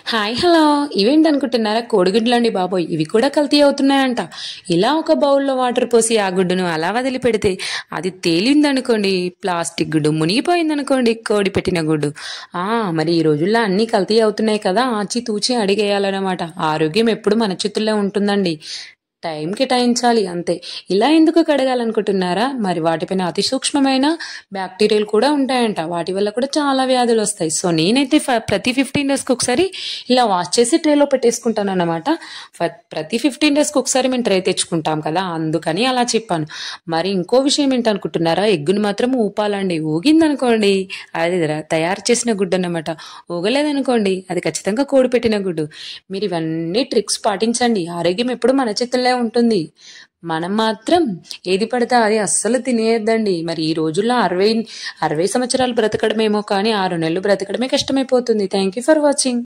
Hi hello ఇవేంటనుకుంటున్నారా? కోడిగుడ్లండి బాబోయ్! ఇవి కూడా కల్తీ అవుతున్నాయంట. ఇలా ఒక బౌల్‌లో వాటర్ పోసి ఆ గుడ్డును అలా వదిలిపెడితే అది తేలిందనుకోండి ప్లాస్టిక్ గుడ్డు, మునిగిపోయిందనుకోండి కోడి పెట్టిన గుడ్డు. ఆ! మరి ఈ రోజుల్లో అన్నీ కల్తీ అవుతున్నాయి కదా! ఆచితూచి అడిగేయాలనమాట. ఆరోగ్యం ఎప్పుడు మన చేతుల్లో ఉంటుందండి. టైం కేటాయించాలి అంతే. ఇలా ఎందుకు కడగాలనుకుంటున్నారా? మరి వాటిపైన అతి సూక్ష్మమైన బ్యాక్టీరియాలు కూడా ఉంటాయంట. వాటి వల్ల కూడా చాలా వ్యాధులొస్తాయి. సో, నేనైతే ప్రతి 15 డేస్‌కి ఒకసారి ఇలా వాష్ చేసి ట్రేలో పెట్టేసుకుంటానన్నమాట. ప్రతి 15 డేస్‌కి ఒకసారి మేము ట్రే తెచ్చుకుంటాం కదా! అందుకని అలా చెప్పాను. మరి ఇంకో విషయం ఏంటనుకుంటున్నారా? ఎగ్గుని మాత్రం ఊపాలండి. ఊగిందనుకోండి అది తయారు చేసిన గుడ్డన్నమాట. ఊగలేదనుకోండి అది ఖచ్చితంగా కోడి పెట్టిన గుడ్డు. మీరు ఇవన్నీ ట్రిక్స్ పాటించండి. ఆరోగ్యం ఎప్పుడు మన చేతుల్లో ఉంటుంది. మనం మాత్రం ఏది పడితే అది అస్సలు తినేయొద్దండి. మరి ఈ రోజుల్లో 60 సంవత్సరాలు బ్రతకడమేమో కానీ 6 నెలలు బ్రతకడమే కష్టమైపోతుంది. Thank you for watching.